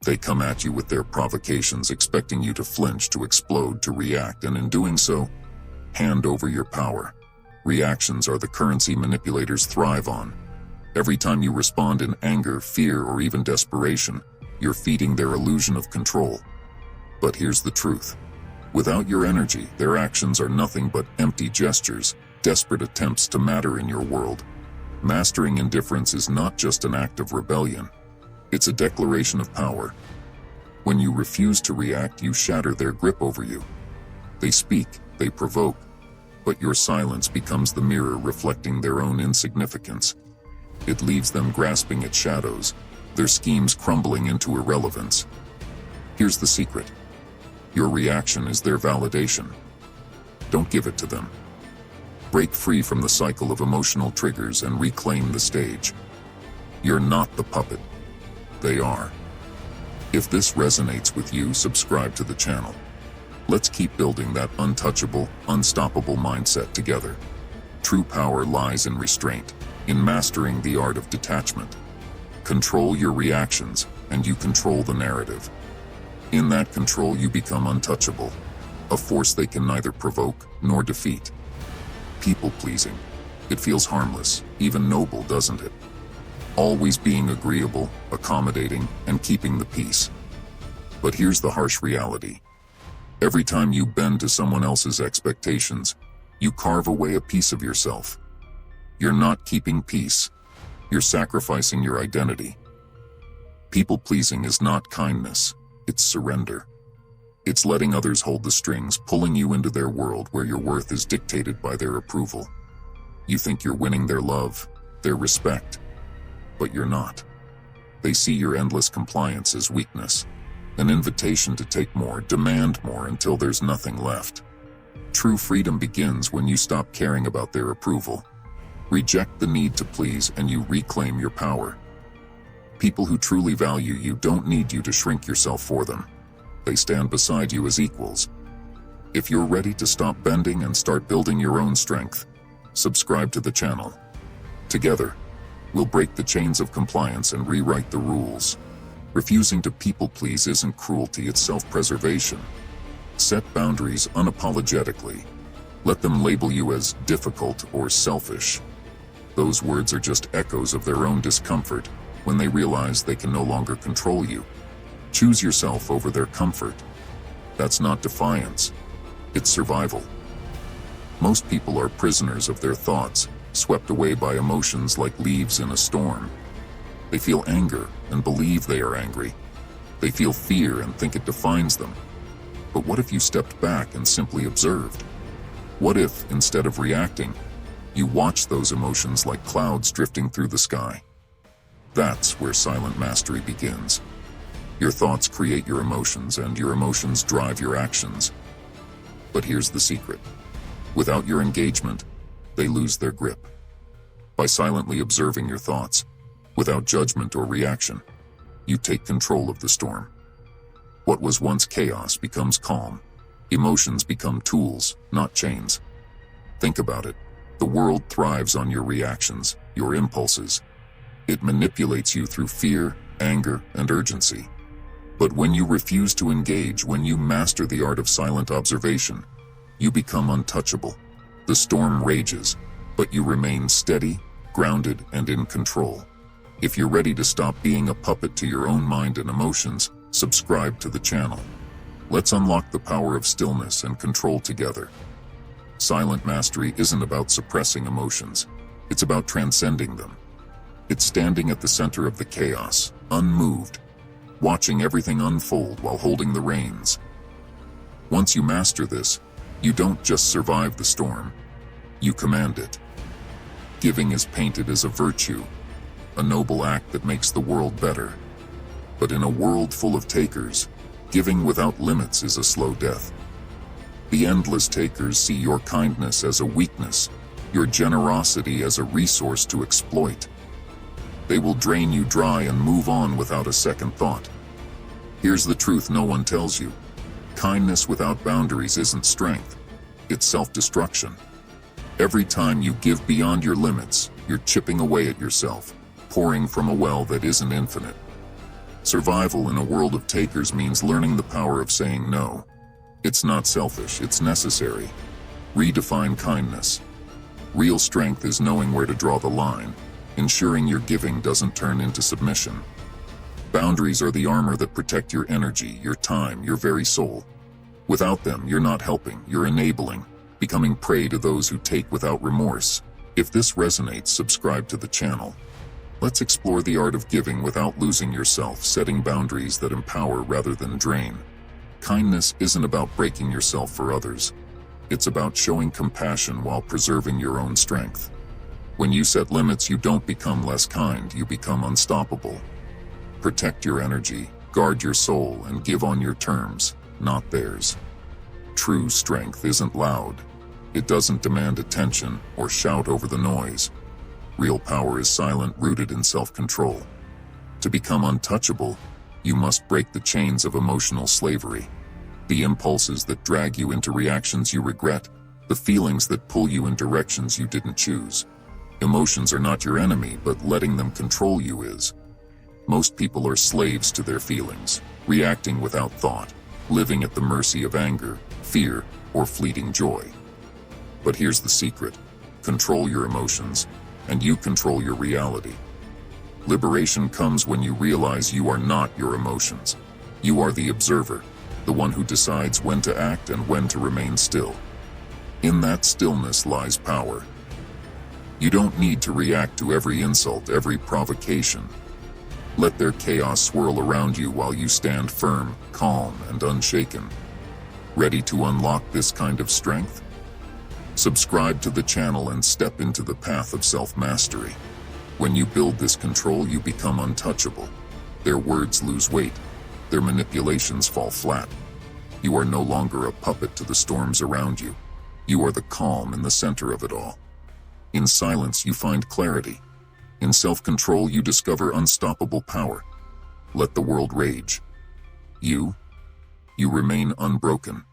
They come at you with their provocations, expecting you to flinch, to explode, to react, and in doing so, hand over your power. Reactions are the currency manipulators thrive on. Every time you respond in anger, fear, or even desperation, you're feeding their illusion of control. But here's the truth. Without your energy, their actions are nothing but empty gestures, desperate attempts to matter in your world. Mastering indifference is not just an act of rebellion. It's a declaration of power. When you refuse to react, you shatter their grip over you. They speak, they provoke, but your silence becomes the mirror reflecting their own insignificance. It leaves them grasping at shadows, their schemes crumbling into irrelevance. Here's the secret. Your reaction is their validation. Don't give it to them. Break free from the cycle of emotional triggers and reclaim the stage. You're not the puppet. They are. If this resonates with you, subscribe to the channel. Let's keep building that untouchable, unstoppable mindset together. True power lies in restraint, in mastering the art of detachment. Control your reactions, and you control the narrative. In that control, you become untouchable, a force they can neither provoke nor defeat. People-pleasing. It feels harmless, even noble, doesn't it? Always being agreeable, accommodating, and keeping the peace. But here's the harsh reality. Every time you bend to someone else's expectations, you carve away a piece of yourself. You're not keeping peace. You're sacrificing your identity. People-pleasing is not kindness. It's surrender. It's letting others hold the strings, pulling you into their world where your worth is dictated by their approval. You think you're winning their love, their respect, but you're not. They see your endless compliance as weakness, an invitation to take more, demand more until there's nothing left. True freedom begins when you stop caring about their approval. Reject the need to please and you reclaim your power. People who truly value you don't need you to shrink yourself for them. They stand beside you as equals. If you're ready to stop bending and start building your own strength, subscribe to the channel. Together, we'll break the chains of compliance and rewrite the rules. Refusing to people-please isn't cruelty, it's self-preservation. Set boundaries unapologetically. Let them label you as difficult or selfish. Those words are just echoes of their own discomfort when they realize they can no longer control you. Choose yourself over their comfort. That's not defiance. It's survival. Most people are prisoners of their thoughts, swept away by emotions like leaves in a storm. They feel anger and believe they are angry. They feel fear and think it defines them. But what if you stepped back and simply observed? What if, instead of reacting, you watched those emotions like clouds drifting through the sky? That's where silent mastery begins. Your thoughts create your emotions, and your emotions drive your actions. But here's the secret. Without your engagement, they lose their grip. By silently observing your thoughts, without judgment or reaction, you take control of the storm. What was once chaos becomes calm. Emotions become tools, not chains. Think about it. The world thrives on your reactions, your impulses. It manipulates you through fear, anger, and urgency. But when you refuse to engage, when you master the art of silent observation, you become untouchable. The storm rages, but you remain steady, grounded, and in control. If you're ready to stop being a puppet to your own mind and emotions, subscribe to the channel. Let's unlock the power of stillness and control together. Silent mastery isn't about suppressing emotions. It's about transcending them. It's standing at the center of the chaos, unmoved, watching everything unfold while holding the reins. Once you master this, you don't just survive the storm, you command it. Giving is painted as a virtue, a noble act that makes the world better. But in a world full of takers, giving without limits is a slow death. The endless takers see your kindness as a weakness, your generosity as a resource to exploit. They will drain you dry and move on without a second thought. Here's the truth no one tells you. Kindness without boundaries isn't strength, it's self-destruction. Every time you give beyond your limits, you're chipping away at yourself, pouring from a well that isn't infinite. Survival in a world of takers means learning the power of saying no. It's not selfish, it's necessary. Redefine kindness. Real strength is knowing where to draw the line, ensuring your giving doesn't turn into submission. Boundaries are the armor that protect your energy, your time, your very soul. Without them, you're not helping, you're enabling, becoming prey to those who take without remorse. If this resonates, subscribe to the channel. Let's explore the art of giving without losing yourself, setting boundaries that empower rather than drain. Kindness isn't about breaking yourself for others. It's about showing compassion while preserving your own strength. When you set limits, you don't become less kind, you become unstoppable. Protect your energy, guard your soul, and give on your terms, not theirs. True strength isn't loud. It doesn't demand attention or shout over the noise. Real power is silent, rooted in self-control. To become untouchable, you must break the chains of emotional slavery. The impulses that drag you into reactions you regret, the feelings that pull you in directions you didn't choose. Emotions are not your enemy, but letting them control you is. Most people are slaves to their feelings, reacting without thought, living at the mercy of anger, fear, or fleeting joy. But here's the secret: control your emotions, and you control your reality. Liberation comes when you realize you are not your emotions. You are the observer, the one who decides when to act and when to remain still. In that stillness lies power. You don't need to react to every insult, every provocation. Let their chaos swirl around you while you stand firm, calm, and unshaken. Ready to unlock this kind of strength? Subscribe to the channel and step into the path of self-mastery. When you build this control, you become untouchable. Their words lose weight. Their manipulations fall flat. You are no longer a puppet to the storms around you. You are the calm in the center of it all. In silence, you find clarity. In self-control, you discover unstoppable power. Let the world rage. You remain unbroken.